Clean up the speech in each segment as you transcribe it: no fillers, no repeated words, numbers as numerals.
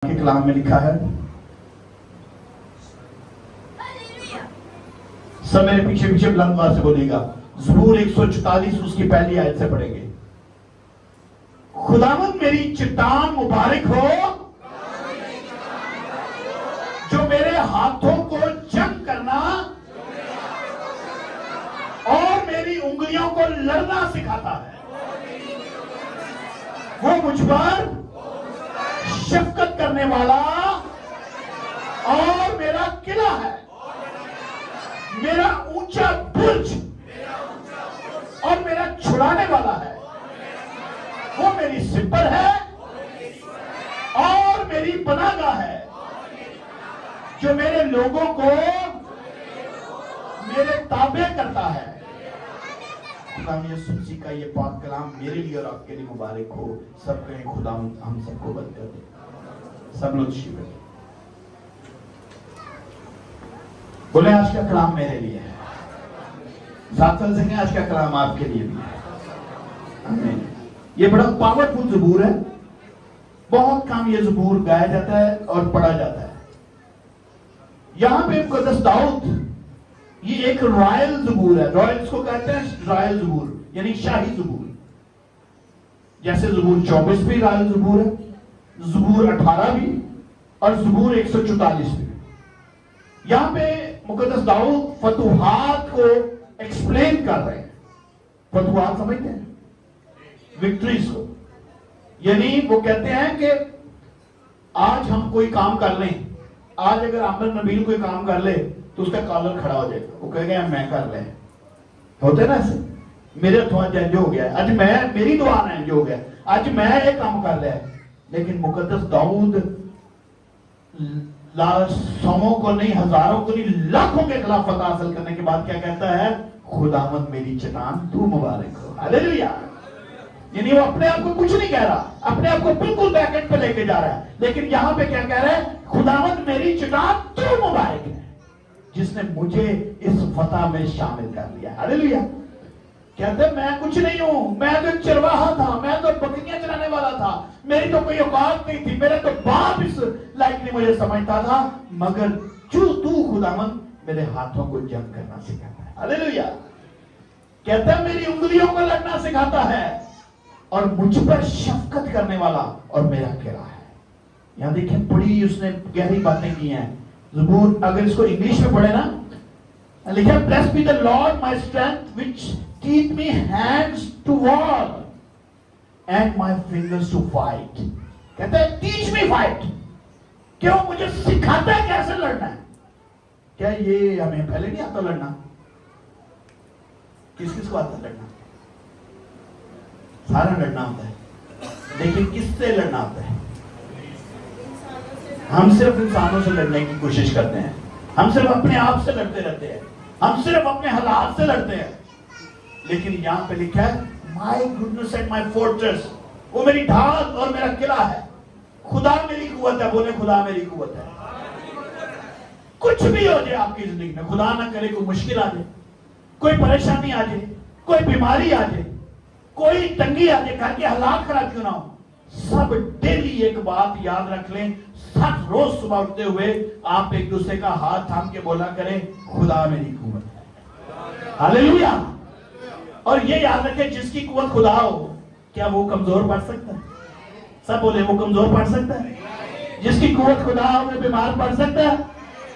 के कलाम में लिखा है, सब मेरे पीछे पीछे बुलंद आवाज से बोलेगा। ज़बूर 144 उसकी पहली आयत से पढ़ेंगे। खुदावंद मेरी चट्टान मुबारक हो, जो मेरे हाथों को जंग करना और मेरी उंगलियों को लड़ना सिखाता है। वो मुझ पर शफकत करने वाला और मेरा किला है, मेरा ऊंचा बुर्ज और मेरा छुड़ाने वाला है। वो मेरी सिपर है और मेरी पनाहगाह है, जो मेरे लोगों को मेरे ताबे करता है। खुदाम यीशु मसीह का ये पाक कलाम मेरे लिए और आपके लिए मुबारक हो। सब कहें खुदाम हम सबको बंद कर दे। सब लोग शिविर बोले आज का कलाम मेरे लिए है। साथ से आज का कलाम आपके लिए भी है। आमीन। ये बड़ा पावरफुल ज़बूर है। बहुत कम ये ज़बूर गाया जाता है और पढ़ा जाता है। यहां पे मुक़द्दस दाऊद, ये एक रॉयल ज़बूर है। रॉयल को कहते हैं रॉयल ज़बूर, यानी शाही ज़बूर। जैसे ज़बूर 24 भी रॉयल ज़बूर है, ज़बूर 18 भी और ज़बूर 144 भी। यहां पे मुक़द्दस दाऊद फतूहात को एक्सप्लेन कर रहे हैं। फतूहात समझते हैं? विक्ट्रीज को। यानी वो कहते हैं कि आज हम कोई काम कर लें, आज अगर आमिर नबील कोई काम कर ले तो उसका कॉलर खड़ा हो जाएगा। वो कहेगा मैं कर ले। होते ना ऐसे, मेरे हथों इंज हो गया, आज मैं मेरी दुआ ने इंज हो गया, आज मैं ये काम कर लिया। लेकिन मुक़द्दस दाऊद सौों को नहीं, हजारों को नहीं, लाखों के खिलाफ फतह हासिल करने के बाद क्या कहता है? खुदावंद मेरी चट्टान तू मुबारक हो। हालेलुया। यानी वो अपने आप को कुछ नहीं कह रहा, अपने आप को बिल्कुल बैकेट पे लेके जा रहा है। लेकिन यहां पे क्या कह रहा है? खुदावंद मेरी चट्टान तू मुबारक है, जिसने मुझे इस फतह में शामिल कर लिया। हालेलुया। कहते मैं कुछ नहीं हूं, मैं तो चरवाहा था, मैं तो बकरियां चराने वाला था, मेरी तो कोई औकात नहीं थी, मेरा तो बाप इस लायक नहीं मुझे समझता था, मगर तू खुदावंद मेरे हाथों को जंग करना सिखाता है। हालेलुया। कहता है मेरी उंगलियों को लड़ना सिखाता है और मुझ पर शफकत करने वाला और मेरा किला है। यहां देखिए बड़ी उसने गहरी बातें की हैं। ज़बूर अगर इसको इंग्लिश में पढ़े ना, लिखा blessed be the lord my strength which teach me hands to war and my fingers to fight. कहता है टीच मी फाइट। क्यों? मुझे सिखाता है कैसे लड़ना है। क्या ये हमें पहले नहीं आता लड़ना? किस किस को आता लड़ना? सारा लड़ना होता है, लेकिन किससे लड़ना होता है? हम सिर्फ इंसानों से लड़ने की कोशिश करते हैं, हम सिर्फ अपने आप से लड़ते रहते हैं, हम सिर्फ अपने हालात से लड़ते हैं। लेकिन यहां पे लिखा है my goodness and my fortress, वो मेरी ढाल और मेरा किला है। खुदा मेरी कुव्वत है। बोले खुदा मेरी कुव्वत है। कुछ भी हो जाए आपकी जिंदगी में, खुदा ना करे कोई मुश्किल आ जाए, कोई परेशानी आ जाए, कोई बीमारी आ जाए, कोई तंगी आ जाए, घर के हालात खराब क्यों ना हो, सब डेली एक बात याद रख लें। सब रोज सुबह उठते हुए आप एक दूसरे का हाथ थाम के बोला करें खुदा मेरी कुव्वत है। हालेलुया। और ये याद रखें जिसकी कुव्वत खुदा हो, क्या वो कमजोर पड़ सकता है? सब बोले वो कमजोर पड़ सकता है। जिसकी कुव्वत खुदा हो वो बीमार पड़ सकता है।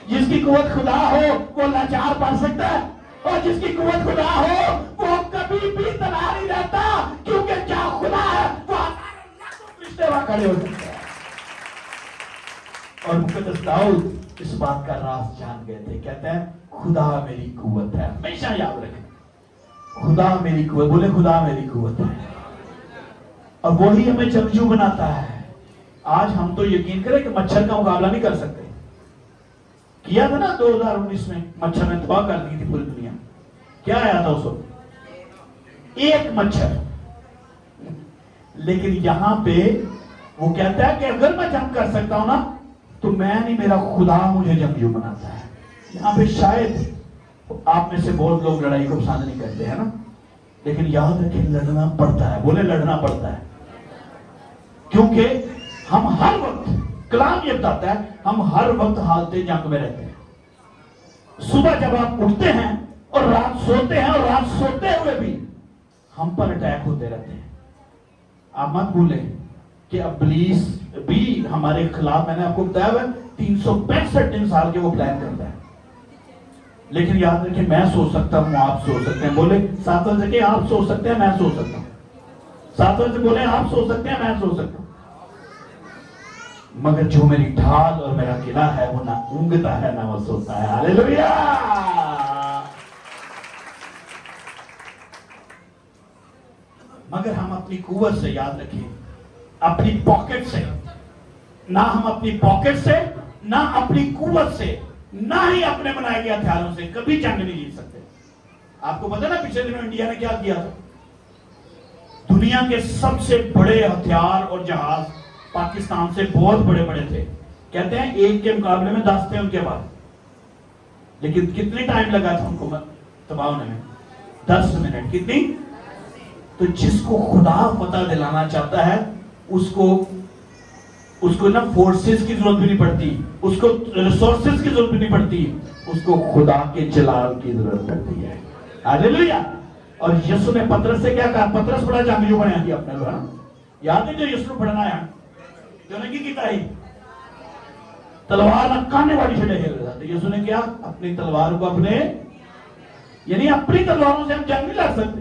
जिसकी कुव्वत खुदा हो वो लाचार पड़ सकता है। और जिसकी कुव्वत खुदा हो वो कभी भी तैयार नहीं रहता, क्योंकि क्या खुदा है वो रिश्ते वहां खड़े हो सकते हैं। और मुक़द्दस दाऊद इस बात का राज जान गए थे। कहते हैं खुदा मेरी कुव्वत है। हमेशा याद रखें खुदा मेरी कुव्वत। बोले खुदा मेरी कुव्वत है। और वही हमें जंगजू बनाता है। आज हम तो यकीन करें कि मच्छर का मुकाबला नहीं कर सकते। किया था ना 2019 में, मच्छर ने तबाह कर दी थी पूरी दुनिया। क्या आया था उस वक्त? एक मच्छर। लेकिन यहां पे वो कहता है कि अगर मैं जंग कर सकता हूं ना, तो मैं नहीं, मेरा खुदा मुझे जंगजू बनाता है। यहां पे शायद आप में से बहुत लोग लड़ाई को पसंद नहीं करते हैं ना, लेकिन याद रखें लड़ना पड़ता है। बोले लड़ना पड़ता है, क्योंकि हम हर वक्त कलाम ये बताता है हम हर वक्त हालत जंग में रहते हैं। सुबह जब आप उठते हैं और रात सोते हैं, और रात सोते हुए भी हम पर अटैक होते रहते हैं। आप मत भूलें कि इब्लीस भी हमारे खिलाफ, मैंने आपको बताया हुआ 365 दिन साल के वो प्लान करता है। लेकिन याद रखिए, मैं सोच सकता हूं, आप सोच सकते हैं। बोले सात वर्ष के आप सोच सकते हैं, मैं सोच सकता हूं। सात वर्ष बोले आप सोच सकते हैं, मैं सोच सकता हूं। मगर जो मेरी ढाल और मेरा किला है वो ना ऊँगता है ना वो सोता है। हालेलुया। मगर हम अपनी कुव्वत से, याद रखिए, अपनी पॉकेट से ना, हम अपनी पॉकेट से ना अपनी कुव्वत से ना ही अपने बनाए गए हथियारों से कभी जंग नहीं जीत सकते। आपको पता ना पिछले दिनों इंडिया ने क्या किया था? दुनिया के सबसे बड़े हथियार और जहाज पाकिस्तान से बहुत बड़े बड़े थे। कहते हैं एक के मुकाबले में 10 थे उनके पास। लेकिन कितनी टाइम लगा था उनको तबाह होने में? 10 मिनट। कितनी? तो जिसको खुदा फतह दिलाना चाहता है उसको ना फोर्सेस की जरूरत भी नहीं पड़ती, उसको रिसोर्सेस की जरूरत भी नहीं पड़ती, उसको खुदा के जलाल की जरूरत पड़ती है। हालेलुया। और यीशु ने पतरस से क्या कहा? पतरस बड़ा जंगजू बना दिया अपने लोग। याद है जो यीशु पढ़ना है जो ने की ताई तलवार नकाने वाली छड़े खेल रहा था। यीशु ने क्या? अपनी तलवार को अपने, यानी अपनी तलवारों से हम जंग नहीं लड़ सकते।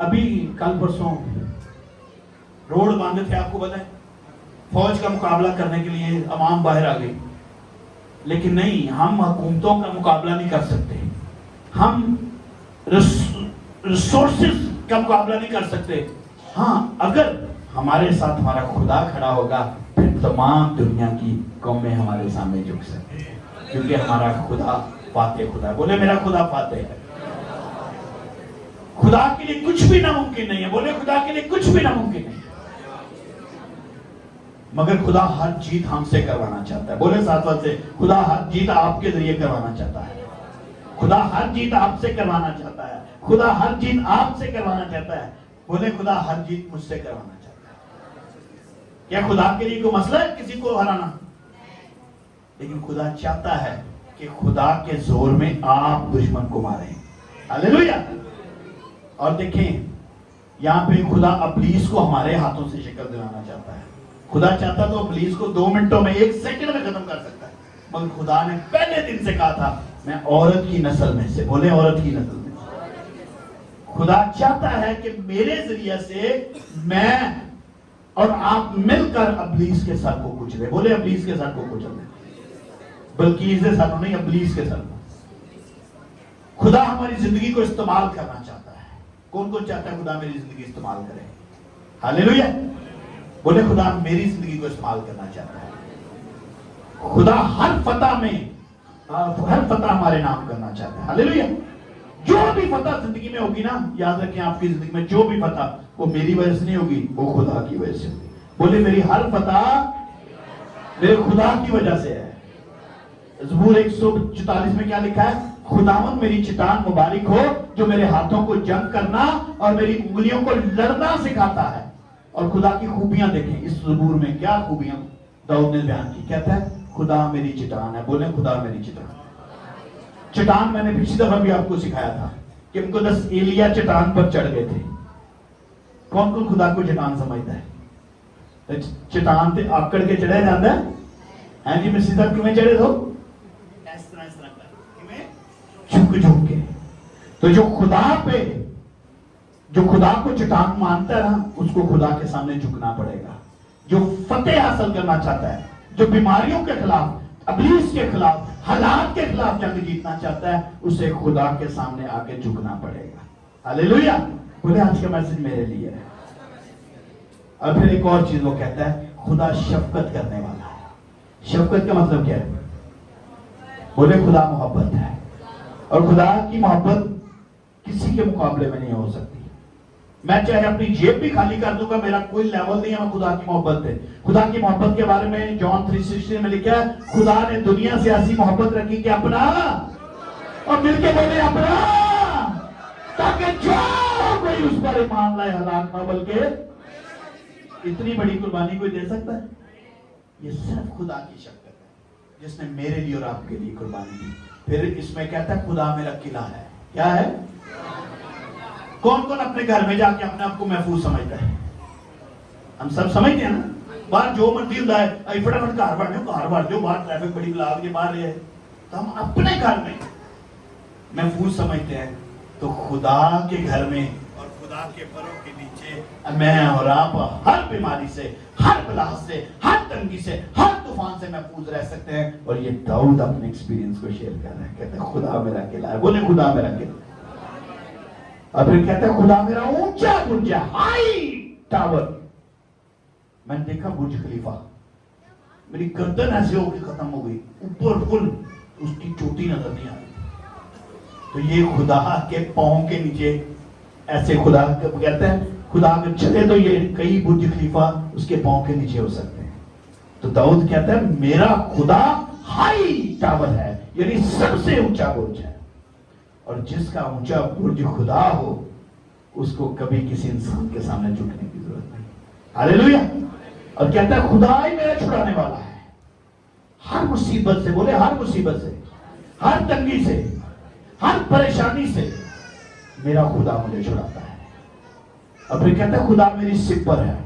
अभी कल परसों रोड बंद थे, आपको पता है, फौज का मुकाबला करने के लिए अवाम बाहर आ गई। लेकिन नहीं, हम हुकूमतों का मुकाबला नहीं कर सकते, हम रिसोर्सेस का मुकाबला नहीं कर सकते। हाँ, अगर हमारे साथ हमारा खुदा खड़ा होगा फिर तमाम दुनिया की कौमें हमारे सामने झुक सकते हैं, क्योंकि हमारा खुदा फातेह खुदा है। बोले मेरा खुदा फातेह है। खुदा के लिए कुछ भी नामुमकिन नहीं है। बोले खुदा के लिए कुछ भी नामुमकिन नहीं है। मगर खुदा हर जीत हमसे करवाना चाहता है। बोले साथ साथ से, खुदा हर जीत आपके जरिए करवाना चाहता है। खुदा हर जीत आपसे करवाना चाहता है। खुदा हर जीत आपसे करवाना चाहता है। बोले खुदा हर जीत मुझसे करवाना चाहता है। क्या खुदा के लिए कोई मसला है किसी को हराना? लेकिन खुदा चाहता है कि खुदा के जोर में आप दुश्मन को मारें। हालेलुया। और देखें, यहां पे खुदा इब्लीस को हमारे हाथों से शिकल दिलाना चाहता है। खुदा चाहता तो इब्लीस को 2 मिनटों में, 1 सेकंड में खत्म कर सकता है, मगर खुदा ने पहले दिन से कहा था मैं औरत की नस्ल में से। बोले औरत की नस्ल में। खुदा चाहता है कि मेरे जरिए से मैं और आप मिलकर इब्लीस के सर को कुचले। बोले इब्लीस के सर को कुचले, बल्कि इसके सर नहीं, इब्लीस के सर को। खुदा हमारी जिंदगी को इस्तेमाल करना चाहता है। कौन कौन चाहता है खुदा मेरी जिंदगी इस्तेमाल करे? हालेलुया। बोले खुदा मेरी जिंदगी को इस्तेमाल करना चाहता है। खुदा हर फतह में, हर फतह हमारे नाम करना चाहता है। हालेलुया। जो भी फतह जिंदगी में होगी ना, याद रखें, आपकी जिंदगी में जो भी फतह, वो मेरी वजह से नहीं होगी, वो खुदा की वजह से होगी। बोले मेरी हर फतह मेरे खुदा की वजह से है। ज़बूर 144 में क्या लिखा है? खुदावंद मेरी चट्टान मुबारक हो जो मेरे हाथों को जंग करना और मेरी उंगलियों को लड़ना सिखाता है। और खुदा की खूबियां देखें इस ज़बूर में, क्या खूबियां दाऊद ने बयान की। कहता है खुदा मेरी चट्टान है। बोले खुदा मेरी चट्टान। चट्टान मैंने पिछली दफा भी आपको सिखाया था कि उनको 10 एलिया चट्टान पर चढ़ गए थे। कौन कौन खुदा को चट्टान समझता है? तो चट्टान से आकड़ के चढ़ा जाता है जी। मिस्टर साहब किमें चढ़े तो इस तरह झुक झुक के। तो जो खुदा को चट्टान मानता है ना, उसको खुदा के सामने झुकना पड़ेगा। जो फतेह हासिल करना चाहता है, जो बीमारियों के खिलाफ, इब्लीस के खिलाफ, हालात के खिलाफ जंग जीतना चाहता है, उसे खुदा के सामने आके झुकना पड़ेगा। हालेलुया। बोले आज का मैसेज मेरे लिए है। और फिर एक और चीज वो कहता है, खुदा शफकत करने वाला है। शफकत का मतलब क्या है? बोले खुदा मोहब्बत है, और खुदा की मोहब्बत किसी के मुकाबले में नहीं हो सकती। मैं चाहे अपनी जेब भी खाली कर दूंगा, मेरा कोई लेवल नहीं है, मैं खुदा की मोहब्बत है। खुदा की मोहब्बत के बारे में जॉन 3:16 में लिखा है, खुदा ने दुनिया से ऐसी मोहब्बत रखी कि अपना, और मिलके बोले अपना, ताकि जो कोई उस पर ईमान लाए हलाक ना बल्कि। इतनी बड़ी कुर्बानी कोई दे सकता है? ये सिर्फ खुदा की शक्ति है जिसने मेरे लिए और आपके लिए कुर्बानी दी। फिर इसमें कहता है खुदा मेरा किला है। क्या है? कौन कौन अपने घर में जाके अपने आप को महफूज समझता है? हम सब समझते हैं ना। बाहर जो मर्जी होता है, फटाफट घर बढ़ जाओ, बाहर ट्रैफिक बड़ी गुलाब के बाहर है, तो हम अपने घर में महफूज समझते हैं। तो खुदा के घर में और खुदा के परों के नीचे मैं और आप हर बीमारी से, हर बला से, हर तंगी से, हर तूफान से महफूज रह सकते हैं। और ये दाऊद अपने एक्सपीरियंस को शेयर कर रहे हैं। कहते हैं खुदा मेरा किला है। बोले खुदा मेरा किला। और फिर कहते हैं खुदा मेरा ऊंचा बुर्ज है, हाई टावर। मैंने देखा बुर्ज खलीफा, मेरी गर्दन ऐसे होकर खत्म हो गई, ऊपर फुल, उसकी चोटी नजर नहीं आ रही। तो ये खुदा के पांव के नीचे ऐसे खुदा कहते हैं खुदा अगर चले तो ये कई बुर्ज खलीफा उसके पांव के नीचे हो सकते हैं। तो दाऊद कहता है मेरा खुदा हाई टावर है, यानी सबसे ऊंचा बुर्ज है। और जिसका ऊंचा बुर्ज खुदा हो उसको कभी किसी इंसान के सामने झुकने की जरूरत नहीं। हालेलुया। और कहता है खुदा ही मेरा छुड़ाने वाला है हर मुसीबत से। बोले हर मुसीबत से, हर तंगी से, हर परेशानी से मेरा खुदा मुझे छुड़ाता है। और फिर कहता है खुदा मेरी सिपर है।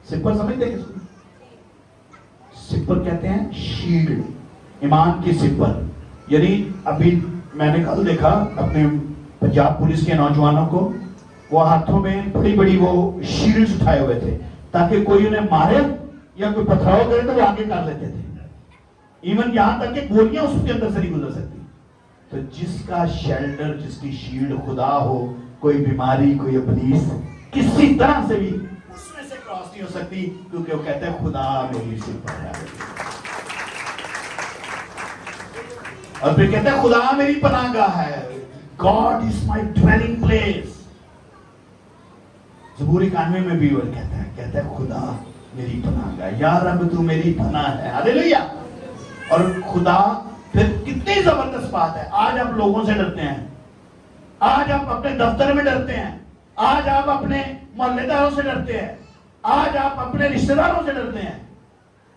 सिपर समझते हैं किसको? सिपर कहते हैं शील्ड, ईमान की सिपर। यानी अभी मैंने कल देखा अपने पंजाब पुलिस के नौजवानों को, वो हाथों में बड़ी बड़ी वो शील्ड्स उठाए हुए थे ताकि कोई उन्हें मारे या कोई पथराव करे तो वो आगे कर लेते थे। इवन यहां तक कि गोलियां उसके अंदर से नहीं गुजर सकती। तो जिसका शेल्टर, जिसकी शील्ड खुदा हो, कोई बीमारी, कोई इब्लीस किसी तरह से भी उसमें से क्रॉस नहीं हो सकती, क्योंकि वो कहते हैं खुदा मेरी सिपर है। और फिर कहते हैं खुदा मेरी पनाहगाह है, God is my dwelling place. ज़बूर 91 में भी वो कहता है खुदा मेरी पनाहगाह, या रब तू मेरी पनाह है। हालेलुया। और खुदा फिर कितनी जबरदस्त बात है। आज आप लोगों से डरते हैं, आज आप अपने दफ्तर में डरते हैं, आज आप अपने मोहल्लेदारों से डरते हैं, आज आप अपने रिश्तेदारों से डरते हैं।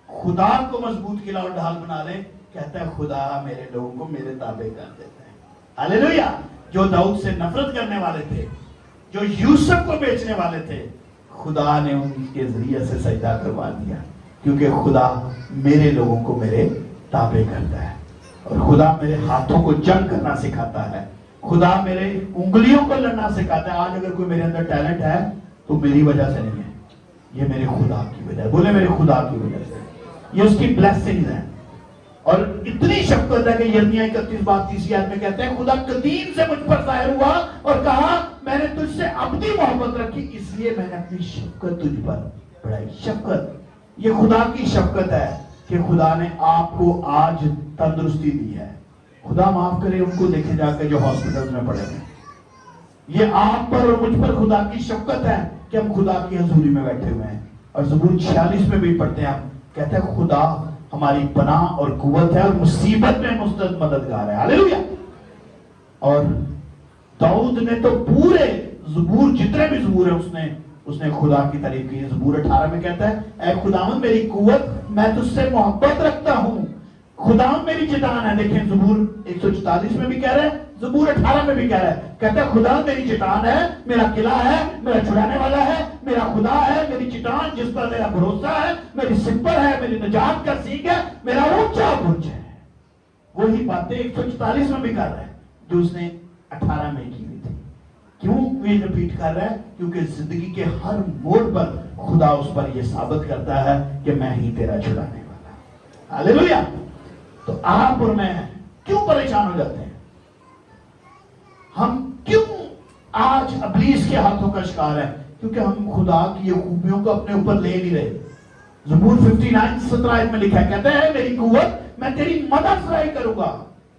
खुदा को मजबूत किला और ढाल बना ले। कहता है खुदा मेरे लोगों को मेरे ताबे कर देता है। हालेलुया। जो दाऊद से नफरत करने वाले थे, जो यूसुफ को बेचने वाले थे, खुदा ने उनके जरिए से सजदा करवा दिया, क्योंकि खुदा मेरे लोगों को मेरे ताबे करता है। और खुदा मेरे हाथों को जंग करना सिखाता है, खुदा मेरे उंगलियों को लड़ना सिखाता है। आज अगर कोई मेरे अंदर टैलेंट है तो मेरी वजह से नहीं है, ये मेरे खुदा की वजह है। बोले मेरे खुदा की वजह से, ये उसकी ब्लेसिंग्स है। और इतनी शफकत है कि यिर्मयाह 31:30 में कहते हैं खुदा कदीम से मुझ पर जाहिर हुआ और कहा मैंने तुझसे अबदी मोहब्बत रखी, इसलिए मैंने अपनी शफकत तुझ पर बढ़ाई। शफकत, ये खुदा की शफकत है कि खुदा ने आपको आज तंदुरुस्ती दी है। खुदा माफ करे उनको देखे जाकर जो हॉस्पिटल में पड़े हैं। ये आप पर और मुझ पर खुदा की शफकत है कि हम खुदा की हजूरी में बैठे हुए हैं। और ज़बूर 46 में भी पढ़ते हैं, हम कहते हैं खुदा हमारी पनाह और कुव्वत है और मुसीबत में मुस्तद मददगार है। हालेलुया। और दाऊद ने तो पूरे ज़बूर, जितने भी ज़बूर है, उसने खुदा की तारीफ की। ज़बूर 18 में कहता है ऐ खुदावंद मेरी कुव्वत, मैं तुझसे मोहब्बत रखता हूं, खुदावंद मेरी चट्टान है। देखें ज़बूर 144 में भी कह रहा है, ज़बूर 18 में भी कह रहा है, कहता है खुदावंद मेरी चट्टान है, मेरा किला है, मेरा छुड़ाने वाला है, मेरा खुदा है, मेरी चट्टान जिस पर मेरा भरोसा है, मेरी सिपर है, मेरी निजात का सीख है, मेरा ऊंचा बुर्ज है। वही बातें 144 में भी कर रहा है जो उसने 18 में की हुई थी। क्यों ये रिपीट कर रहा है? क्योंकि जिंदगी के हर मोड़ पर खुदा उस पर यह साबित करता है कि मैं ही तेरा छुड़ाने वाला। हालेलुया। तो आप और मैं क्यों परेशान हो जाते हैं? हम क्यों आज इब्लीस के हाथों का शिकार है? क्योंकि हम खुदा की ये खूबियों को अपने ऊपर ले नहीं रहे। ज़बूर 59:17 में लिखा है, कहते हैं मेरी कुव्वत, मैं तेरी मदद सराई करूंगा।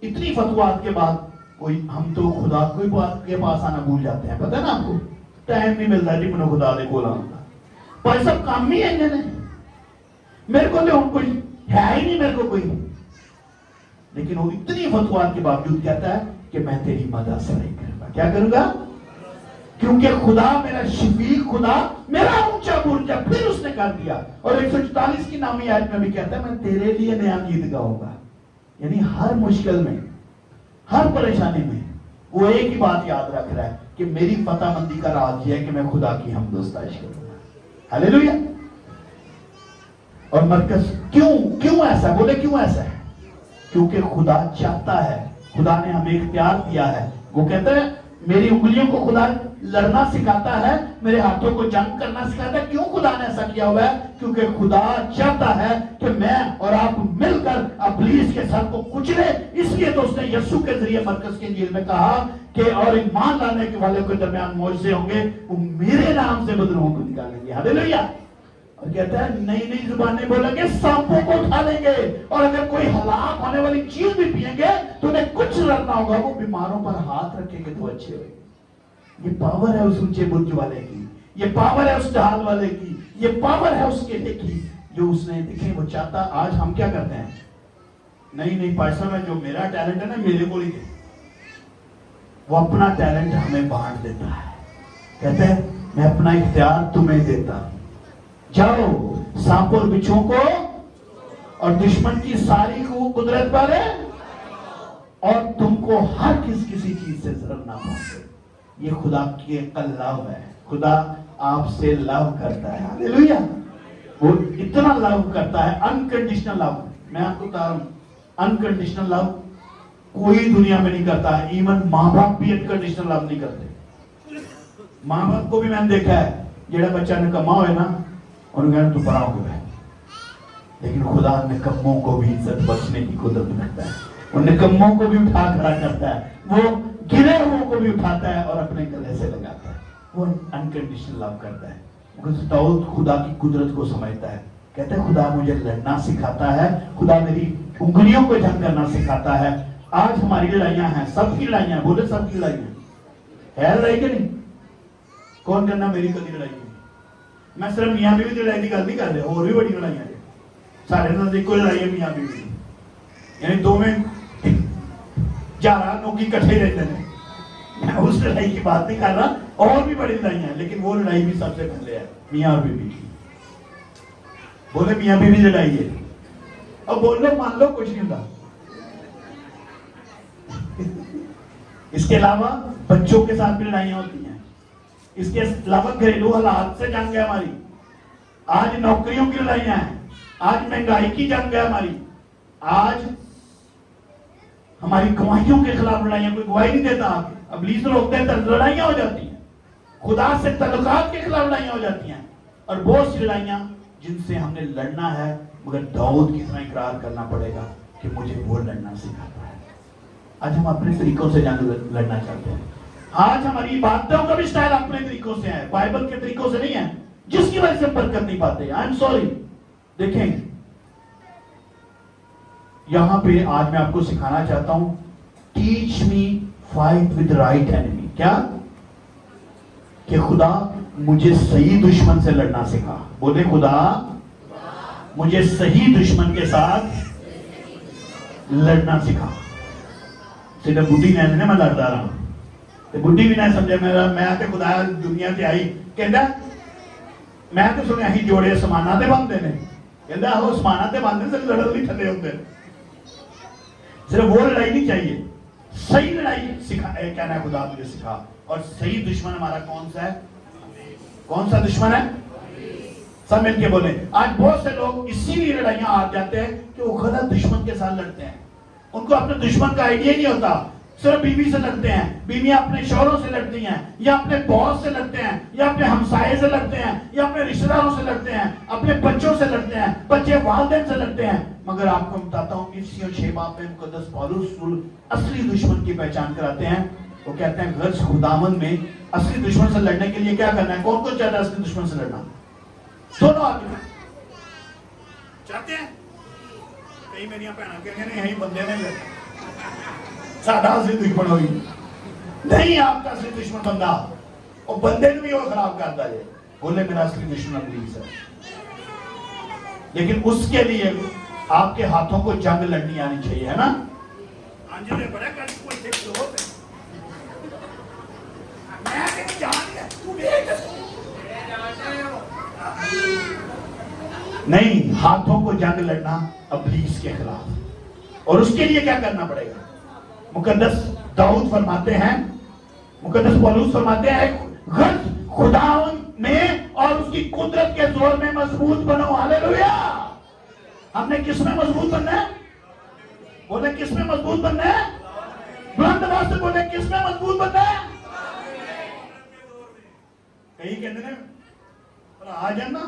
इतनी फतवात के बाद कोई हम तो खुदा के पास आना भूल जाते हैं। पता है ना आपको, टाइम नहीं मिलता जी मैंने खुदा दे बोला पर सब काम ही है इन्हें, मेरे को तो कोई है ही नहीं, मेरे को कोई। लेकिन वो इतनी फतवात के बावजूद कहता है कि मैं तेरी मदद सराई करूंगा। क्या करूंगा? क्योंकि खुदा मेरा शफीक, खुदा मेरा ऊंचा बुर्ज। फिर उसने कर दिया। और 144 की नामी आयत में भी कहता है मैं तेरे लिए नया गीत गाऊंगा। यानी हर मुश्किल में, हर परेशानी में वो एक ही बात याद रख रहा है कि मेरी फतहमंदी का राज यह है कि मैं खुदा की हमदोस्ताइश करूंगा। हालेलुया। और मरकज क्यों ऐसा, बोले क्यों ऐसा है? क्योंकि खुदा चाहता है, खुदा ने हमें इख्तियार दिया है। वो कहते हैं मेरी उंगलियों को खुदा लड़ना सिखाता है, मेरे हाथों को जंग करना सिखाता है। क्यों खुदा ने ऐसा किया हुआ है? क्योंकि खुदा चाहता है कि मैं और आप मिलकर इब्लीस के सर को कुचले। इसलिए तो उसने यीशु के जरिए मरकज की इंजील में कहा कि और ईमान लाने के वाले के दरमियान मोर्चे होंगे, वो मेरे नाम से बदरूहों को निकालेंगे। हालेलुया। और कहता है नई नई जुबानें बोलेंगे, सांपों को उठा लेंगे, और अगर कोई हलाक होने वाली चीज भी पिएंगे तो उन्हें कुछ डरना होगा, वो बीमारों पर हाथ रखेंगे तो अच्छे होंगे। ये पावर है उस ऊंचे बुर्ज वाले की, ये पावर है उस ढाल वाले की, ये पावर है उस केले की जो उसने देखे वो चाहता। आज हम क्या करते हैं? नहीं पैसा में जो मेरा टैलेंट है ना मेरे को ही दे। वो अपना टैलेंट हमें बांट देता है, कहते हैं मैं अपना इख्तियार तुम्हें देता हूं, जाओ सांप और बिच्छुओं को और दुश्मन की सारी कुदरत पर और तुमको हर किसी चीज से जरूर ना पहुंचे। ये खुदा की लव है। खुदा आपसे लव करता है। हालेलुया। वो इतना लव करता है, अनकंडीशनल लव। मैं आपको बता रहा हूं, अनकंडीशनल लव कोई दुनिया में नहीं करता है। इवन माँ बाप भी अनकंडीशनल लव नहीं करते। माँ बाप को भी मैंने देखा है, जेड़ा बच्चा निकम्मा होए ना उन्हें तू परा हो गया, लेकिन खुदा निकम्मों को भी इज्जत बख्शने की कुदरत रखता है। वो निकम्मों को भी उठा खड़ा करता है, वो गिरे हुओं को भी उठाता है और अपने गले से लगाता है। वो अनकंडीशनल लव करता है। दाऊद खुदा की कुदरत को समझता है, कहता है खुदा मुझे लड़ना सिखाता है, खुदा मेरी उंगलियों को जंग करना सिखाता है। आज हमारी लड़ाइयां हैं, सबकी लड़ाइयां, बोले सबकी लड़ाइयां है। लड़ाई के नहीं कौन करना, मेरी कभी लड़ाई नहीं। मैं सिर्फ मियां बीवी की लड़ाई की गल नहीं कर रहा, और भी बड़ी लड़ाइयां है सारे नजदीक। कोई लड़ाई है मियां बीवी, यानी दो में जारा नौकी कट्ठे रहते हैं। मैं उस लड़ाई की बात नहीं कर रहा, और भी बड़ी लड़ाइयां हैं, लेकिन वो लड़ाई भी सबसे पहले है मियां और बीवी की। बोले मियां बीवी लड़ाई है, अब बोलो मान लो कुछ नहीं होता। इसके अलावा बच्चों के साथ भी लड़ाइयां होती हैं, इसके अलावा घरेलू हालात से जंग है हमारी। आज नौकरियों की लड़ाइयां हैं, आज महंगाई की जंग है हमारी, आज हमारी गवाहियों के खिलाफ लड़ाइयां। कोई गवाही नहीं देता, अब इब्लीस रोकते हैं तो लड़ाइयां हो जाती हैं। खुदा से तल्लुकात के खिलाफ लड़ाइयां हो जाती हैं, और बहुत सी लड़ाइयां जिनसे हमने लड़ना है, मगर दाऊद की तरह इकरार करना पड़ेगा कि मुझे वो लड़ना सिखाता है। आज हम अपने तरीकों से जंग लड़ना चाहते हैं। आज हमारी बातों का भी स्टाइल अपने तरीकों से है, बाइबल के तरीकों से नहीं है, जिसकी वजह से बरकत नहीं पाते। I am sorry. देखें यहां पे आज मैं आपको सिखाना चाहता हूं, teach me fight with right enemy. क्या? कि खुदा मुझे सही दुश्मन से लड़ना सिखा। बोले खुदा मुझे सही दुश्मन के साथ लड़ना सिखा। सिर्फ बुढ़ी ने मैं लड़ता रहा, बुढ़ी भी ना समझे मेरा। मैं तो खुदा दुनिया से आई, कहता मैं तो सुनिया ही जोड़े समाना ते बनते ने, कहता वो समाना ते बनते सिर्फ लड़न भी थले होते। सिर्फ वो लड़ाई नहीं चाहिए, सही लड़ाई सिखा कहना है खुदा मुझे सिखा। और सही दुश्मन हमारा कौन सा है? कौन सा दुश्मन है? सब मिलके बोले। आज बहुत से लोग इसीलिए लड़ाइयां हार जाते हैं कि वो गलत दुश्मन के साथ लड़ते हैं। उनको अपने दुश्मन का आइडिया नहीं होता। सिर्फ बीवी से लड़ते हैं, बीवियां अपने शौहरों से लड़ती हैं, या अपने बॉस से लड़ते हैं, या अपने हमसाये से लड़ते हैं, या अपने रिश्तेदारों से लड़ते हैं, अपने बच्चों से लड़ते हैं, बच्चे वालिदैन से लड़ते हैं। मगर आपको बताता हूं, इफ्सियों 6 बाब में मुकद्दस पौलुस असली दुश्मन की पहचान कराते हैं। वो कहते हैं गर्ज खुदावंद में असली दुश्मन से लड़ने के लिए क्या करना है? कौन कौन चाहता है असली दुश्मन से लड़ना? दोनों आदमी चाहते हैं। कई मेरिया भैन कहेंगे यही बंदे ने साडा असली दुश्मन होगी। नहीं, आपका असली दुश्मन बंदा, और बंदे को भी वो खराब करता है। बोले मेरा असली दुश्मन इब्लीस है, लेकिन उसके लिए आपके हाथों को जंग लड़नी आनी चाहिए, है ना? बड़ा कर कोई मैं जान नहीं, हाथों को जंग लड़ना इब्लीस के खिलाफ। और उसके लिए क्या करना पड़ेगा? मुकद्दस दाऊद फरमाते हैं, मुकद्दस पौलुस फरमाते हैं, गज खुदावन में और उसकी कुदरत के जोर में मजबूत बनो। हालेलुया। हमने किस में मजबूत बनना है? बोले किस में मजबूत बनना है? बुलंद आवाज से बोले किस में मजबूत बनना है? कहीं कहते हैं आ जाना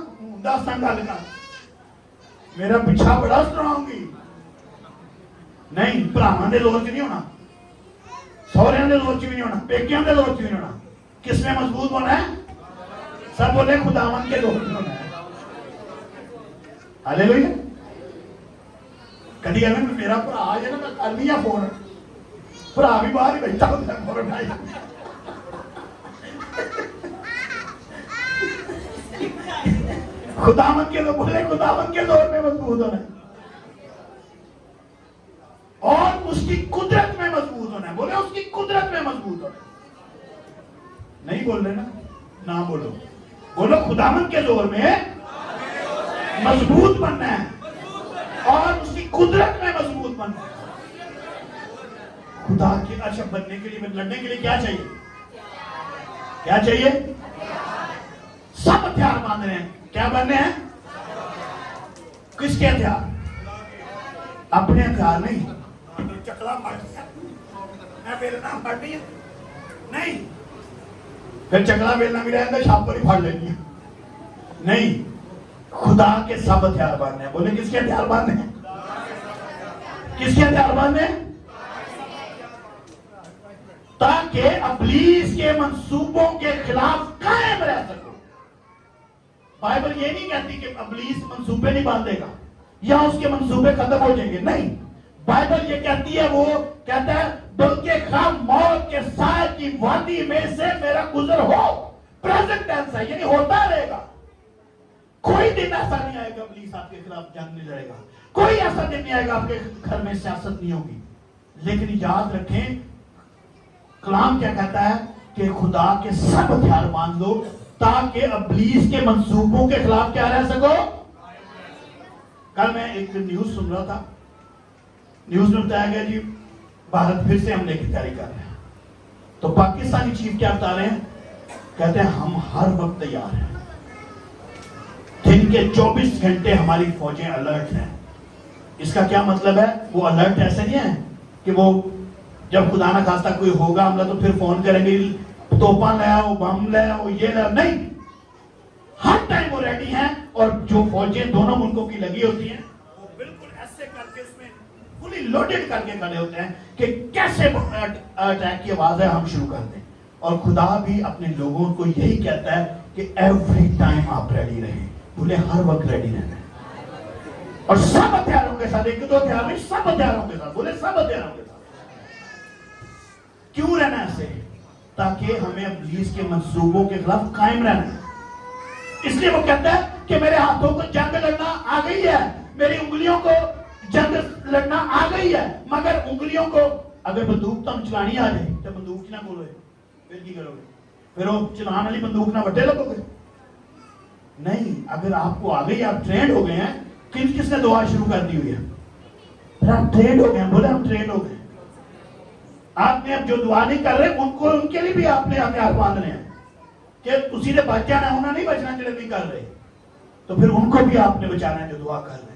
10 साल का मेरा पिछा बड़ा स्ट्रांग ही नहीं, भरावां दे जोर च नहीं होना, सौहरियां दे जोर च भी नहीं होना, पेकियां दे जोर च भी नहीं होना। किसमें मजबूत होना है? सब बोले खुदावन के जोर में होना है। हालेलुया। कभी कहना मेरा भरा आ जाए ना, मैं कर लिया फोन, भरा भी बाहर ही बैठा होता है, फोन उठाई खुदावन के लोग बोले खुदावन के जोर में मजबूत होना है और उसकी कुदरत में मजबूत होना है। बोले उसकी कुदरत में मजबूत होना है। नहीं बोल रहे ना बोलो, बोलो खुदावन के जोर में मजबूत बनना है और उसकी कुदरत में मजबूत बनना है। खुदा के अच्छा बनने के लिए, लड़ने के लिए क्या चाहिए? क्या चाहिए? सब हथियार बांधने हैं। क्या बनने हैं? किसके हथियार? अपने हथियार नहीं। चकला बेलना फाड़ी नहीं, फिर चकला बेलना भी रहेगा, छाप पर ही फाड़ लेनी है। नहीं, खुदा के सब हथियार बांधने हैं। बोले किसके हथियार बांधने हैं? किसके हथियार बांधने हैं? ताकि इब्लीस के मंसूबों के खिलाफ कायम रह सको। बाइबल ये नहीं कहती कि इब्लीस मंसूबे नहीं बांधेगा या उसके मंसूबे खत्म हो जाएंगे। नहीं, बाइबल ये कहती है, वो कहता है बल्कि खाम मौत के साए की वादी में से मेरा गुजर हो। प्रेजेंट टेंस है, यानी होता रहेगा। कोई दिन ऐसा नहीं आएगा इब्लीस आपके खिलाफ जंग नहीं लड़ेगा। कोई ऐसा दिन नहीं आएगा आपके घर में सियासत नहीं होगी। लेकिन याद रखें, कलाम क्या कहता है कि खुदा के सब हथियार बांध लो ताकि इब्लीस के मंसूबों के खिलाफ क्या रह सको। कल मैं एक न्यूज सुन रहा था, न्यूज में बताया गया जी भारत फिर से हमले की तैयारी कर रहे हैं। तो पाकिस्तानी चीफ क्या बता रहे हैं? कहते हैं हम हर वक्त तैयार हैं, दिन के 24 घंटे हमारी फौजें अलर्ट हैं। इसका क्या मतलब है? वो अलर्ट ऐसे नहीं है कि वो जब खुदा ना खास्ता कोई होगा हमला तो फिर फोन करेंगे तोपा ले आओ, बम ले आओ, ये ले आओ। नहीं, हर टाइम वो रेडी हैं। और जो फौजें दोनों मुल्कों की लगी होती हैं वो बिल्कुल ऐसे करके उसमें फुली लोडेड करके खड़े होते हैं कि कैसे अटैक की आवाज है हम शुरू कर दें। और खुदा भी अपने लोगों को यही कहता है कि एवरी टाइम आप रेडी रहें। बोले हर वक्त रेडी रहना है और सब हथियारों के साथ, एक दो हथियार नहीं, सब हथियारों के साथ। बोले सब हथियारों के साथ। क्यों रहना ऐसे? ताकि हमें इब्लीस के मंसूबों के खिलाफ कायम रहना है। इसलिए वो कहता है कि मेरे हाथों को जंग लड़ना आ गई है, मेरी उंगलियों को जंग लड़ना आ गई है। मगर उंगलियों को अगर बंदूक तुम चलानी आ जाए तो बंदूक ना बोलोगे, फिर की करोगे? फिर वो चलाने वाली बंदूक ना बट्टे लगोगे? नहीं, अगर आपको आ गई, आप ट्रेंड हो गए हैं। किसने दुआ शुरू कर दी हुई है? आप ट्रेंड हो गए हैं। बोले हम ट्रेंड हो गए। आपने अब जो दुआ नहीं कर रहे उनको, उनके लिए भी आपने हथियार बांधने हैं कि उसी ने बच जाना, उन्हें नहीं बचना जो नहीं कर रहे, तो फिर उनको भी आपने बचाना है जो दुआ कर रहे हैं।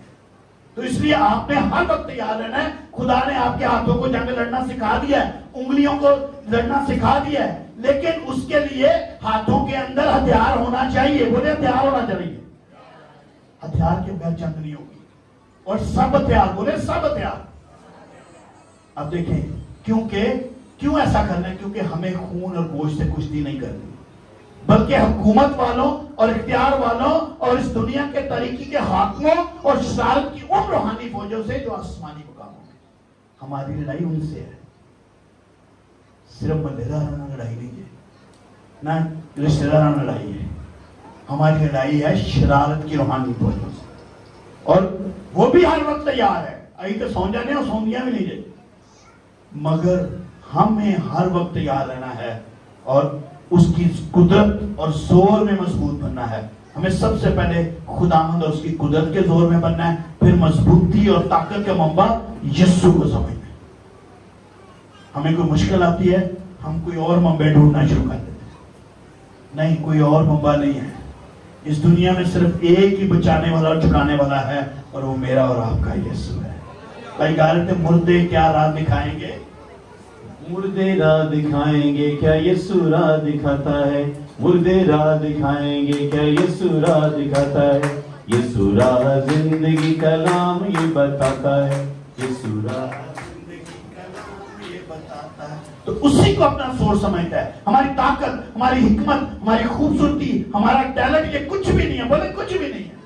तो इसलिए आपने हर वक्त तैयार रहना है। खुदा ने आपके हाथों को जंग लड़ना सिखा दिया है, उंगलियों को लड़ना सिखा दिया है, लेकिन उसके लिए हाथों के अंदर हथियार होना चाहिए। बोले हथियार होना चाहिए। हथियार के बगैर जंग नहीं होगी। और सब हथियार, बोले सब हथियार। अब देखें क्यों ऐसा करना है? क्योंकि हमें खून और गोश्त से कुश्ती नहीं करनी, बल्कि हुकूमत वालों और इख्तियार वालों और इस दुनिया के तरीके के हाकिमों और शरारत की उन रूहानी फौजों से जो आसमानी मुकामों में। हमारी लड़ाई उनसे है। सिर्फ मलेदाराना लड़ाई नहीं है, ना रिश्तेदाराना लड़ाई है। हमारी लड़ाई है शरारत की रूहानी फौजों से, और वो भी हर वक्त तैयार है। आई तो सौ जाने और सौंदियां भी नहीं जाए, मगर हमें हर वक्त तैयार रहना है। और उसकी कुदरत और जोर में मजबूत बनना है। हमें सबसे पहले खुदावंद और उसकी कुदरत के जोर में बनना है, फिर मजबूती और ताकत का मंबा यीशु को समझना है। हमें कोई मुश्किल आती है, हम कोई और मंबे ढूंढना शुरू कर देते हैं। नहीं, कोई और मंबा नहीं है। इस दुनिया में सिर्फ एक ही बचाने वाला और छुड़ाने वाला है, और वो मेरा और आपका यीशु है। भाई गा रहे थे, मुर्दे क्या राह दिखाएंगे, मुर्दे राह दिखाएंगे, क्या यीशु राह दिखाता है। मुर्दे राह दिखाएंगे, क्या यीशु राह दिखाता है। यीशु राह जिंदगी का नाम ये बताता है। यीशु राह तो उसी को अपना सोर्स समझता है। हमारी ताकत, हमारी हिकमत, हमारी खूबसूरती, हमारा टैलेंट ये कुछ भी नहीं है। बोले कुछ भी नहीं है।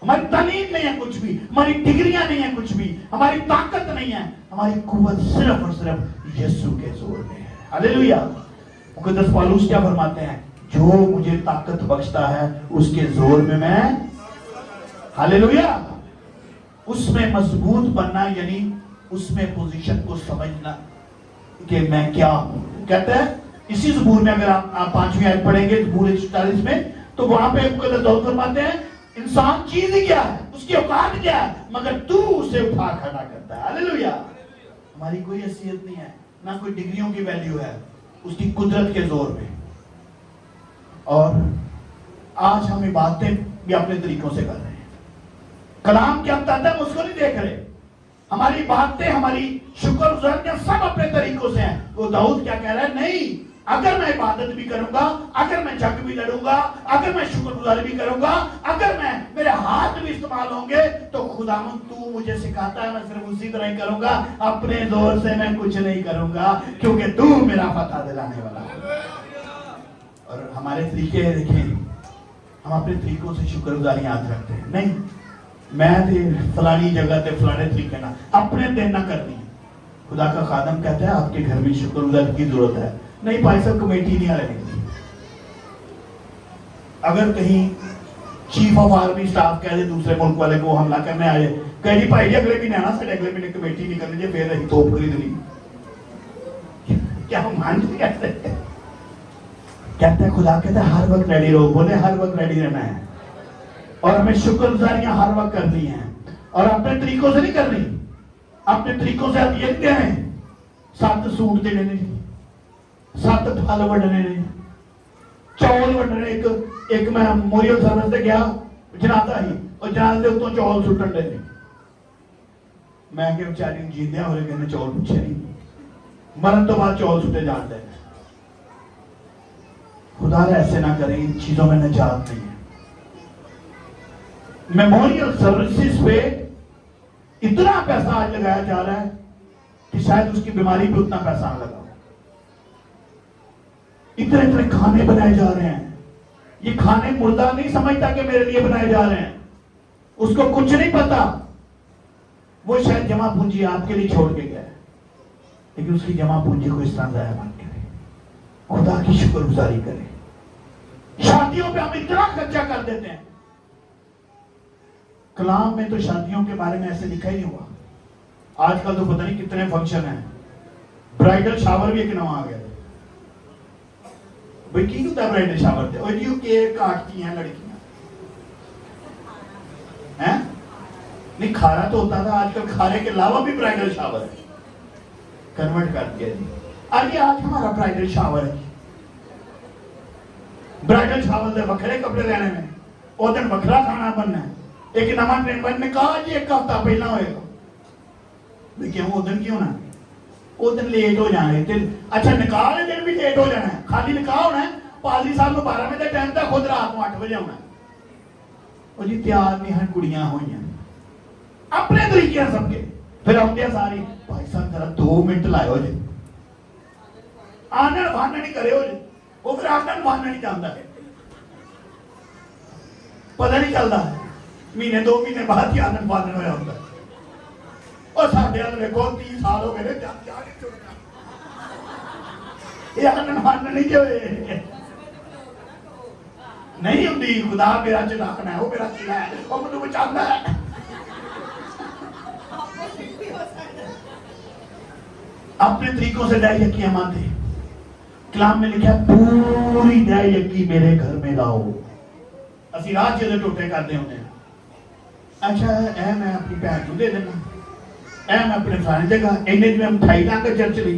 हमारी तालीम नहीं है कुछ भी, हमारी डिग्रियां नहीं है कुछ भी, हमारी ताकत नहीं है। हमारी कुव्वत सिर्फ और सिर्फ यीशु के जोर में है। हालेलुया। मुकद्दस पौलुस क्या फरमाते हैं, जो मुझे ताकत बख्शता है उसके जोर में मैं, हालेलुया, उसमें मजबूत बनना, यानी उसमें पोजीशन को समझना कि मैं क्या हूं। कहते हैं इसी ज़बूर में, अगर आप 5वीं आयत पढ़ेंगे ज़बूर 144 में, तो वहां पे दाऊद फरमाते हैं, इंसान चीज ही क्या है, उसकी औकात क्या है, मगर तू उसे उठा खड़ा करता है। हालेलुया। हमारी कोई हैसियत नहीं है, ना कोई डिग्रियों की वैल्यू है, उसकी कुदरत के जोर पे। और आज हम इबादतें भी अपने तरीकों से कर रहे हैं। कलाम क्या बताता है, उसको नहीं देख रहे। हमारी बातें, हमारी शुक्रगुजारियां सब अपने तरीकों से हैं। वो दाऊद क्या कह रहा है, नहीं, अगर मैं इबादत भी करूंगा, अगर मैं जंग भी लड़ूंगा, अगर मैं शुक्रगुजारी भी करूंगा, अगर मेरे हाथ भी इस्तेमाल होंगे, तो खुदावंद तू मुझे सिखाता है, मैं सिर्फ उसी तरह ही करूंगा। अपने जोर से मैं कुछ नहीं करूंगा, क्योंकि तू मेरा फतह दिलाने वाला है। और हमारे तरीके देखें, हम अपने तरीकों से शुक्रगुजारी याद रखते हैं। नहीं, मैं फलानी जगह पे फलाने तरीके ना, अपने दिन ना करनी। खुदा का खादम कहता है आपके घर में शुक्रगुजारी की जरूरत है। नहीं भाई साहब, कमेटी नहीं आ रही। अगर कहीं चीफ ऑफ आर्मी स्टाफ कह दे दूसरे मुल्क वाले को हमला करने आए, कह जी भाई जी अगले महीने आना, साढ़े अगले महीने कमेटी नहीं करनी, फिर अभी तोप खरीदनी, क्या हम मान कहते हैं? कहते हैं खुदा कहता है हर वक्त रेडी रहो। बोले हर वक्त रेडी रहना है, और हमें शुक्रगुजारियां हर वक्त करनी है, और अपने तरीकों से नहीं करनी। अपने तरीकों से आप ये कहें 7 सूट देने नहीं, 7 फल वंडने नहीं, चौल वंडने। एक मैं मोरियल सर्विस से गया जनाजा ही, और जनाजे उत्तों चौल सुटन दे। मैं क्या बेचारी जींदे हो रहे कहने चौल पूछे नहीं, मरण तो बाद चौल सुटे जाते हैं। खुदा ऐसे ना करें, इन चीजों में निजात नहीं है। मेमोरियल सर्विसेज पे इतना पैसा आज लगाया जा रहा है कि शायद उसकी बीमारी पे उतना पैसा ना लगा। इतने इतने खाने बनाए जा रहे हैं। ये खाने मुर्दा नहीं समझता कि मेरे लिए बनाए जा रहे हैं, उसको कुछ नहीं पता। वो शायद जमा पूंजी आपके लिए छोड़ के गया, लेकिन उसकी जमा पूंजी को इस तरह जाया मत करे। खुदा की शुक्रगुजारी करें। शादियों पे हम इतना खर्चा कर देते हैं। कलाम में तो शादियों के बारे में ऐसे लिखा ही नहीं हुआ। आजकल तो पता नहीं कितने फंक्शन हैं, ब्राइडल शावर भी एक नवा आ गया। भाई की होता है ब्राइडल शावर थे, और यू केक काटती हैं लड़कियां हैं। नहीं, खारा तो होता था, आजकल खारे के अलावा भी ब्राइडल शावर है, कन्वर्ट कर दिया जी। अरे आज हमारा ब्राइडल शावर है। ब्राइडल शावर से वखरे कपड़े लेने में, और दिन वखरा खाना बनना है। एक नवा ट्रेंड बनने कहा जी 1 हफ्ता पहला होएगा। क्यों उधर क्यों ना, उस दिन लेट हो जाने। अच्छा निकाह वाले दिन भी लेट हो जाना है। खाली निकाह होना है, पादरी साहब को 12 बजे टाइम था, खुद रात को 8 बजे होना है। और जी तैयार नहीं है, कुड़ियां हुई हैं अपने तरीके सबके। फिर आते सारी भाई साहब जरा 2 मिनट लाओ जी, आनन फानन नहीं करे हो जी। वो फिर आनन फानन नहीं जानता है, पता नहीं चलता है। महीने 2 महीने बाद ही आनन फानन होया होता है। और साढ़े वाल देखो 30 साल हो गए ये आनन फानन नहीं जो नहीं होती। खुदा मेरा चलाकना है, वो मेरा किला है, वो मुझे बचाता है। अपने तरीकों से डायरेक्ट किया मानते कलाम में लिखा पूरी दया यकी मेरे घर में लाओ। असि रात जदे टोटे करते होंगे, अच्छा ऐ मैं अपनी भैन को दे देना, ऐ मैं अपने फलाने जगह इन्हें मैं मिठाई लाकर चर्च ली,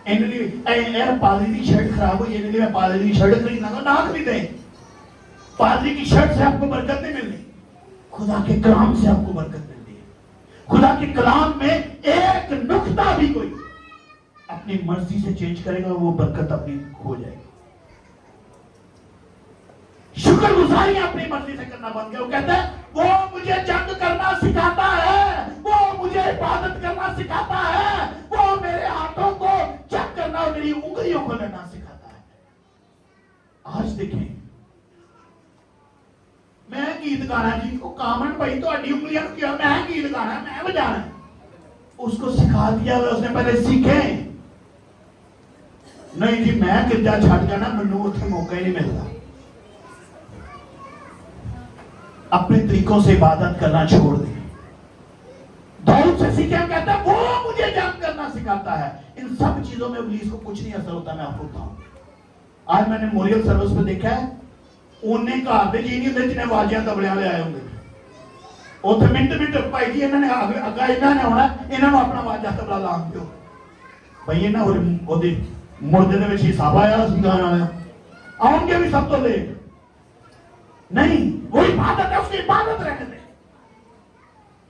इन्हें पादरी की शर्ट खराब हुई, इन्हें मैं पादरी की शर्ट खरीदना ना खरीदे। पादरी की शर्ट से आपको बरकत नहीं मिलनी, खुदा के कलाम से आपको बरकत मिलती है। खुदा के कलाम में एक नुक्ता भी कोई अपनी मर्जी से चेंज करेगा, वो बरकत अपनी हो जाएगी। शुक्रगुजारी अपनी मर्जी से करना बंद गया। वो कहता है वो मुझे जंग करना सिखाता है, वो मुझे इबादत करना सिखाता है, वो मेरे हाथों को चेक करना और मेरी उंगलियों को लेना सिखाता है। आज देखें, मैं गीत गाना जी को कामन भाई तो अड्डी उंगलियां किया, मैं गीत गाना, मैं बजाना, उसको सिखा दिया, उसने पहले सीखे। नहीं जी मैं गिरजा छड़ जाना, मैनू उत्थे मौका ही नहीं मिलता। अपने तरीकों से इबादत करना छोड़ दे। दाऊद से सीखे, कहता है वो मुझे जंग करना सिखाता है। इन सब चीजों में इब्लीस को कुछ नहीं असर होता। मैं आपको बताऊं, आज मैंने मोरियल सर्विस पे देखा है, उन्हें घर दे जी नहीं होंगे जिन्हें वाजियां तबलियां ले आए होंगे। उथे मिनट भाई जी इन्होंने अगा इन्होंने आना, इन्होंने अपना वाजा तबला लान दो भाई, इन्होंने मुर्दे में हिसाब आया गाने वाला आउंगे भी सब तो लेट नहीं, वो इबादत है, उसकी इबादत रहने दे।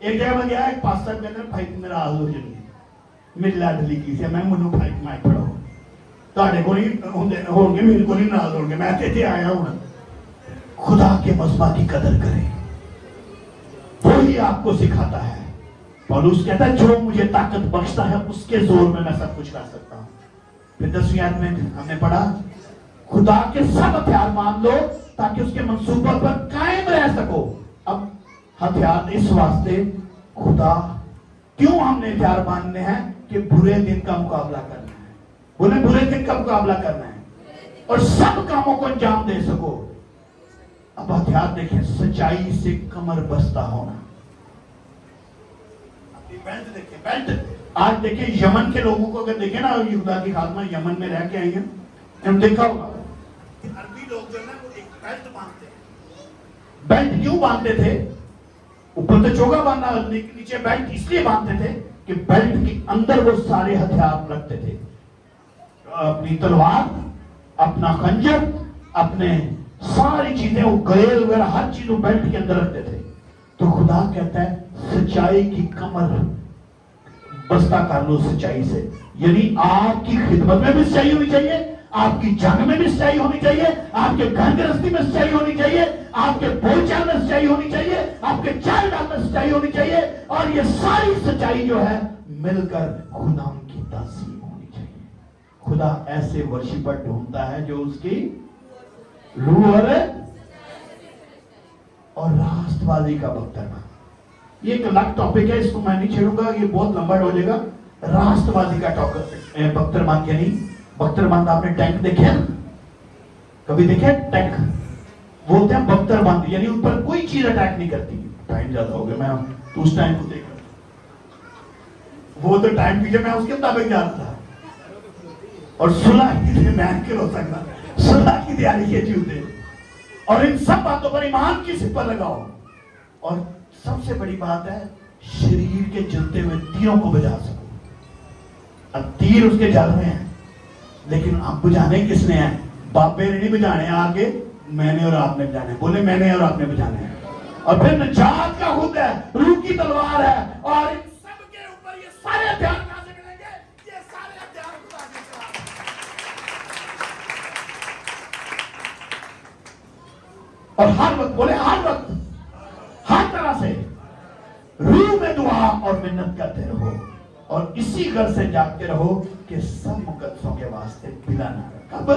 एक जगह मैं गया, एक पास्टर कहते भाई मेरा हाल हो जाएगी, मेरी लाडली की से मैं मनु भाई मैं पढ़ो ताड़े को नहीं होंगे, मेरे को नहीं नाराज होंगे, मैं तेरे आया हूं। खुदा के मज़बा की कदर करें, वही आपको सिखाता है। पौलुस कहता है जो मुझे ताकत बख्शता है उसके जोर में मैं सब कुछ कर सकता हूं। फिर 10वीं आयत में हमने पढ़ा खुदा के सब हथियार मान लो ताकि उसके मंसूबों पर कायम रह सको। अब हथियार इस वास्ते खुदा क्यों हमने हथियार बांधने हैं कि बुरे दिन का मुकाबला करना है, बोले बुरे दिन का मुकाबला करना है और सब कामों को अंजाम दे सको। अब हथियार देखें, सच्चाई से कमर बस्ता होना। अपनी बेल्ट देखें, बेल्ट आज देखें यमन के लोगों को अगर देखें ना, यहूदा की खात्मा यमन में रह के आई है, हम देखा होगा अरबी लोग जो है वो एक बेल्ट बांधते हैं। बेल्ट क्यों बांधते थे? ऊपर तो चोगा बांधना, नीचे बेल्ट इसलिए बांधते थे कि बेल्ट के अंदर वो सारे हथियार रखते थे, अपनी तलवार, अपना खंजर, अपने सारी चीजें, वो गलेल वगैरह हर चीज वो बेल्ट के अंदर रखते थे। तो खुदा कहता है सच्चाई की कमर बस्ता कर लो सच्चाई से, यानी आपकी खिदमत में भी सच्चाई होनी चाहिए, आपकी जंग में भी सच्चाई होनी चाहिए, आपके घर गृहस्थी में सच्चाई होनी चाहिए, आपके बोलचाल में सच्चाई होनी चाहिए, आपके चाल डाल में सच्चाई होनी चाहिए, और ये सारी सच्चाई जो है मिलकर खुदा की तासीम होनी चाहिए। खुदा ऐसे वर्शिपर ढूंढता है जो उसकी रूह और राष्ट्रवादी का बख्तरमान। ये एक अलग टॉपिक है, इसको मैं नहीं छेड़ूंगा, ये बहुत लंबा हो जाएगा। राष्ट्रवादी का टॉपिक बख्तरमान, यानी बख्तरबंद आपने टैंक देखे हैं? कभी देखे टैंक? बोलते हैं बख्तरबंद, यानी ऊपर कोई चीज अटैक नहीं करती। टाइम ज्यादा हो गया, मैं तो उस टाइम को देख रहा, वो तो टाइम पीछे मैं उसके मुताबिक जा रहा था, और सुलह की मैं हो सकता, सुलह की तैयारी के जूते, और इन सब बातों पर ईमान की सिपर लगाओ। और सबसे बड़ी बात है शरीर के जलते हुए तीरों को बजा सको। अब तीर उसके जल में है, लेकिन अब बुझाने किसने है? बाबे ने नहीं बुझाने, आगे मैंने और आपने बुझाने। बोले मैंने और आपने बुझाने हैं। और फिर निजात का खुद है, रूह की तलवार है, और इन सब के ऊपर ये सारे हथियार कहां से मिलेंगे? ये सारे हथियार खुदा के खिलाफ। और हर वक्त, बोले हर वक्त, हर तरह से रूह में दुआ और मिन्नत करते रहो, और इसी घर से जागते रहो कि सब मुकद्दसों के वास्ते बिला नागा। कब?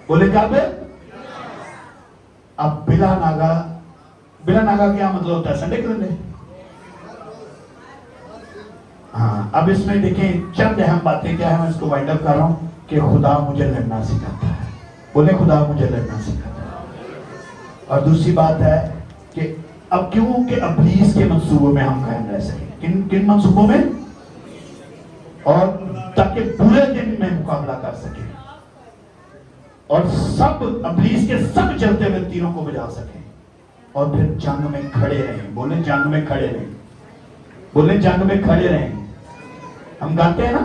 बोले कब? अब बिला नागा, बिला नागा क्या मतलब होता है? संडे के संडे। हाँ, अब इसमें देखें चंद अहम बातें क्या है, मैं इसको वाइंड अप कर रहा हूं कि खुदा मुझे लड़ना सिखाता है। बोले खुदा मुझे लड़ना सिखाता है। और दूसरी बात है कि अब क्यों कि इब्लीस के मंसूबों में हम कायम रह सके। किन किन मंसूबों में? और ताकि बुरे दिन में मुकाबला कर सके। और सब इब्लीस के सब चलते हुए तीरों को बजा सके और फिर जंग में खड़े रहें। बोले जंग में खड़े रहें, बोले जंग में खड़े रहें। हम गाते हैं ना,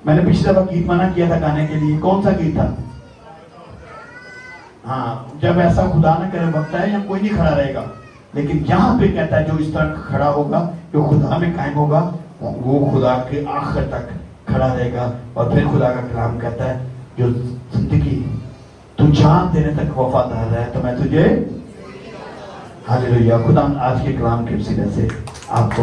मैंने पिछले बार गीत मना किया था गाने के लिए, कौन सा गीत था? हाँ, जब ऐसा खुदा न करे वक्त है, यहाँ कोई नहीं खड़ा रहेगा, लेकिन यहां पे कहता है जो इस तरह खड़ा होगा, जो खुदा में कायम होगा, वो खुदा के आखिर तक खड़ा रहेगा। और फिर खुदा का कलाम कहता है जो जिंदगी तू जान देने तक वफादार है तो मैं तुझे, हालेलुया। खुदा आज के कलाम के वसीले से आपको